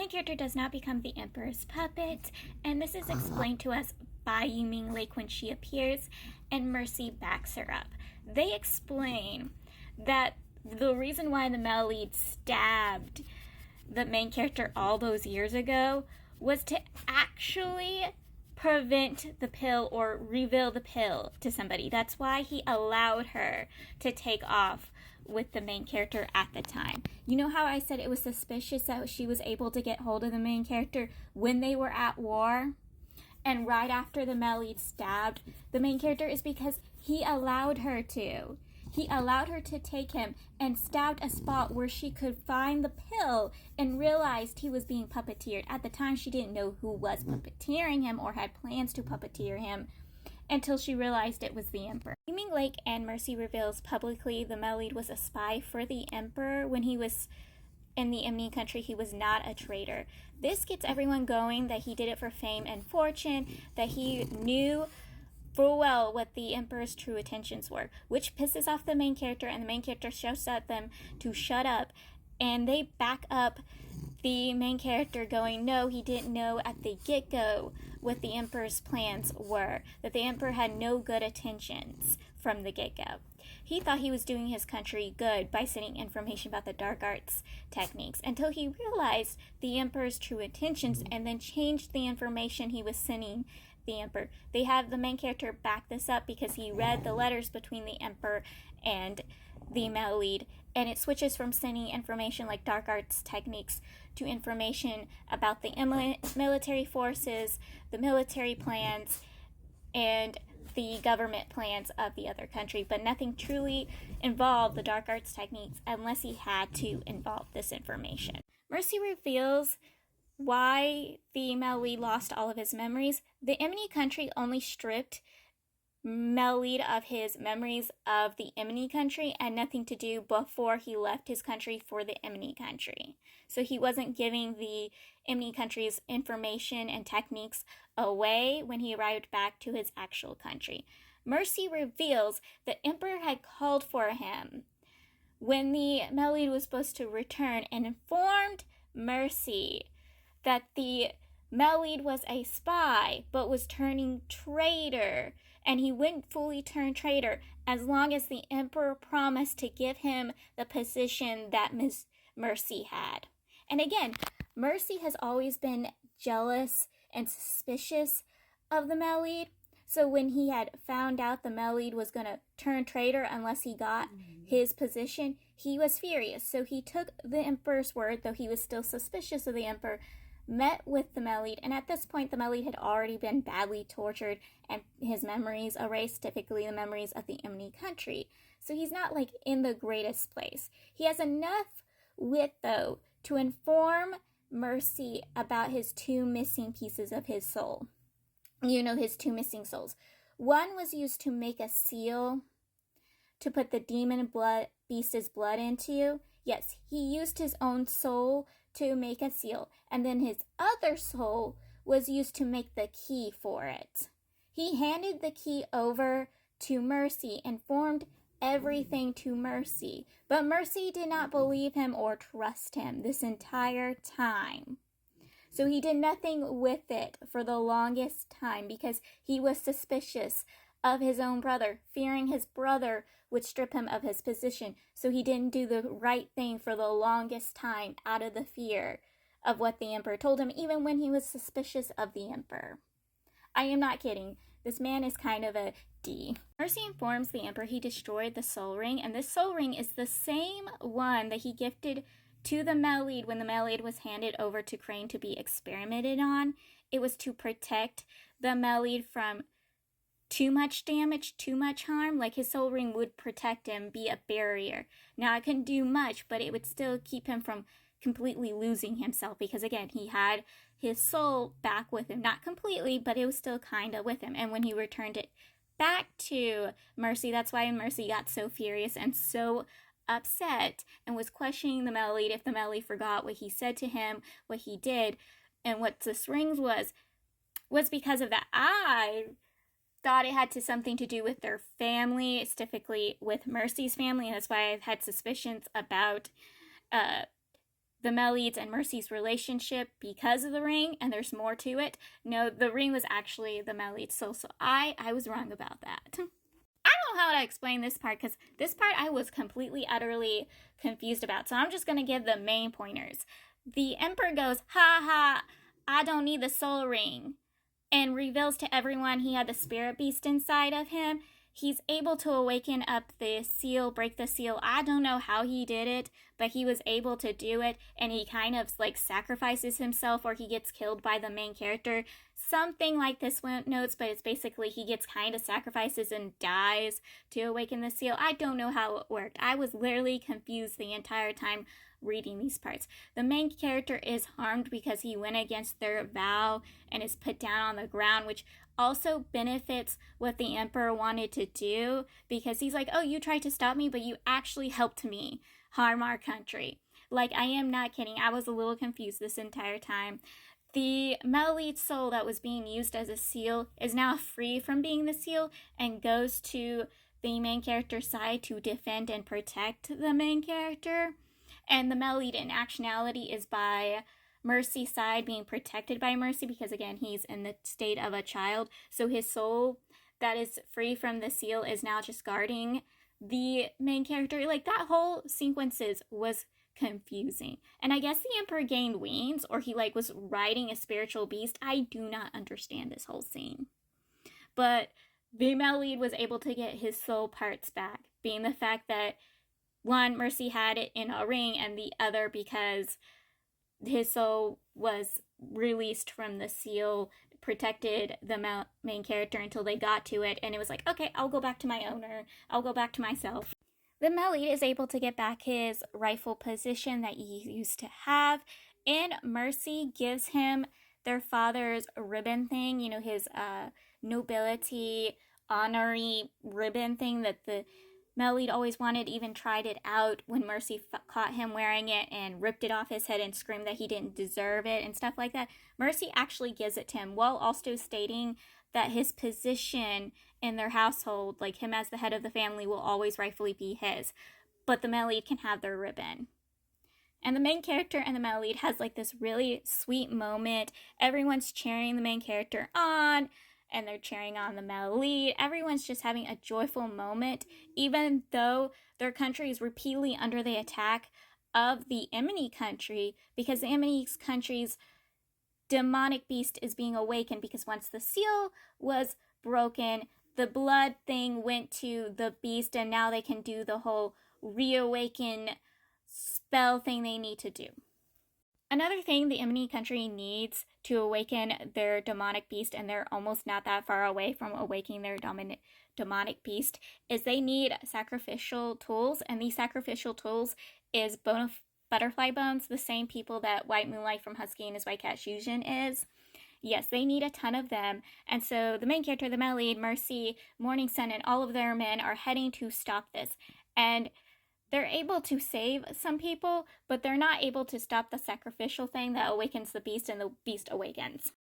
main character does not become the Emperor's puppet, and this is explained to us by Yuming Lake when she appears, and Mercy backs her up. They explain that the reason why the male lead stabbed the main character all those years ago was to actually prevent the pill or reveal the pill to somebody. That's why he allowed her to take off with the main character at the time. You know how I said it was suspicious that she was able to get hold of the main character when they were at war? And right after the male lead stabbed the main character is because he allowed her to. He allowed her to take him and stabbed a spot where she could find the pill and realized he was being puppeteered. At the time, she didn't know who was puppeteering him or had plans to puppeteer him until she realized it was the Emperor. Yuming Lake and Mercy reveals publicly the male lead was a spy for the Emperor. When he was in the enemy country, he was not a traitor. This gets everyone going that he did it for fame and fortune, that he knew full well what the Emperor's true intentions were, which pisses off the main character, and the main character shouts at them to shut up, and they back up the main character going, no, he didn't know at the get-go what the Emperor's plans were, that the Emperor had no good intentions from the get-go. He thought he was doing his country good by sending information about the dark arts techniques until he realized the Emperor's true intentions and then changed the information he was sending the Emperor. They have the main character back this up because he read the letters between the Emperor and the male lead, and it switches from sending information like dark arts techniques to information about the military forces, the military plans, and the government plans of the other country, but nothing truly involved the dark arts techniques unless he had to involve this information. Mercy reveals why the male lead lost all of his memories. The enemy country only stripped male lead of his memories of the enemy country and nothing to do before he left his country for the enemy country. So he wasn't giving the enemy country's information and techniques away when he arrived back to his actual country. Mercy reveals that Emperor had called for him when the male lead was supposed to return and informed Mercy that the male lead was a spy but was turning traitor, and he wouldn't fully turn traitor as long as the Emperor promised to give him the position that Miss Mercy had. And again, Mercy has always been jealous and suspicious of the male lead. So when he had found out the male lead was going to turn traitor unless he got his position, he was furious. So he took the Emperor's word, though he was still suspicious of the Emperor, met with the male lead, and at this point the male lead had already been badly tortured and his memories erased, typically the memories of the enemy country. So he's not like in the greatest place. He has enough wit though to inform Mercy about his two missing pieces of his soul. You know, his two missing souls. One was used to make a seal to put the demon beast's blood into. Yes, he used his own soul to make a seal, and then his other soul was used to make the key for it. He handed the key over to Mercy and formed everything to Mercy, but Mercy did not believe him or trust him this entire time. So he did nothing with it for the longest time because he was suspicious of his own brother, fearing his brother would strip him of his position. So he didn't do the right thing for the longest time out of the fear of what the Emperor told him, even when he was suspicious of the Emperor. I am not kidding. This man is kind of a D. Mercy informs the Emperor he destroyed the soul ring, and this soul ring is the same one that he gifted to the male lead when the male lead was handed over to Crane to be experimented on. It was to protect the male lead from too much damage, too much harm. Like his soul ring would protect him, be a barrier. Now it couldn't do much, but it would still keep him from completely losing himself because again, he had his soul back with him. Not completely, but it was still kind of with him. And when he returned it back to Mercy, that's why Mercy got so furious and so upset and was questioning the male lead if the male lead forgot what he said to him, what he did, and what this ring was because of that. I thought it had something to do with their family, specifically with Mercy's family, and that's why I've had suspicions about the Melids and Mercy's relationship because of the ring, and there's more to it. No, the ring was actually the Melid's soul, so I was wrong about that. I don't know how to explain this part, because this part I was completely, utterly confused about, so I'm just going to give the main pointers. The Emperor goes, ha ha, I don't need the soul ring, and reveals to everyone he had the spirit beast inside of him. He's able to awaken up the seal, break the seal. I don't know how he did it, but he was able to do it, and he kind of like sacrifices himself, or he gets killed by the main character. Something like this notes, but it's basically he gets kind of sacrifices and dies to awaken the seal. I don't know how it worked. I was literally confused the entire time reading these parts. The main character is harmed because he went against their vow and is put down on the ground, which also benefits what the Emperor wanted to do, because he's like, oh, you tried to stop me, but you actually helped me harm our country. Like, I am not kidding. I was a little confused this entire time. The Melite soul that was being used as a seal is now free from being the seal and goes to the main character's side to defend and protect the main character. And the Melite in actionality is by Mercy's side, being protected by Mercy, because again, he's in the state of a child. So his soul that is free from the seal is now just guarding the main character. Like, that whole sequences was confusing. And I guess the Emperor gained wings, or he like was riding a spiritual beast. I do not understand this whole scene. But the Melide was able to get his soul parts back, being the fact that one, Mercy had it in a ring, and the other because his soul was released from the seal, protected the main character until they got to it, and it was like, okay, I'll go back to my owner, I'll go back to myself. The Melide is able to get back his rightful position that he used to have, and Mercy gives him their father's ribbon thing, you know, his nobility, honorary ribbon thing that the Melide always wanted, even tried it out when Mercy caught him wearing it and ripped it off his head and screamed that he didn't deserve it and stuff like that. Mercy actually gives it to him, while also stating that his position in their household, like him as the head of the family, will always rightfully be his. But the Melide can have their ribbon. And the main character and the Melide has like this really sweet moment. Everyone's cheering the main character on, and they're cheering on the Melide. Everyone's just having a joyful moment, even though their country is repeatedly under the attack of the Emini country, because the Emini country's demonic beast is being awakened, because once the seal was broken, the blood thing went to the beast, and now they can do the whole reawaken spell thing they need to do. Another thing the Emini country needs to awaken their demonic beast, and they're almost not that far away from awakening their demonic beast, is they need sacrificial tools, and these sacrificial tools is butterfly bones, the same people that White Moonlight from Husky and his White Cat Fusion is. Yes, they need a ton of them, and so the main character, the Melide, Mercy, Morning Sun, and all of their men are heading to stop this, and they're able to save some people, but they're not able to stop the sacrificial thing that awakens the beast, and the beast awakens.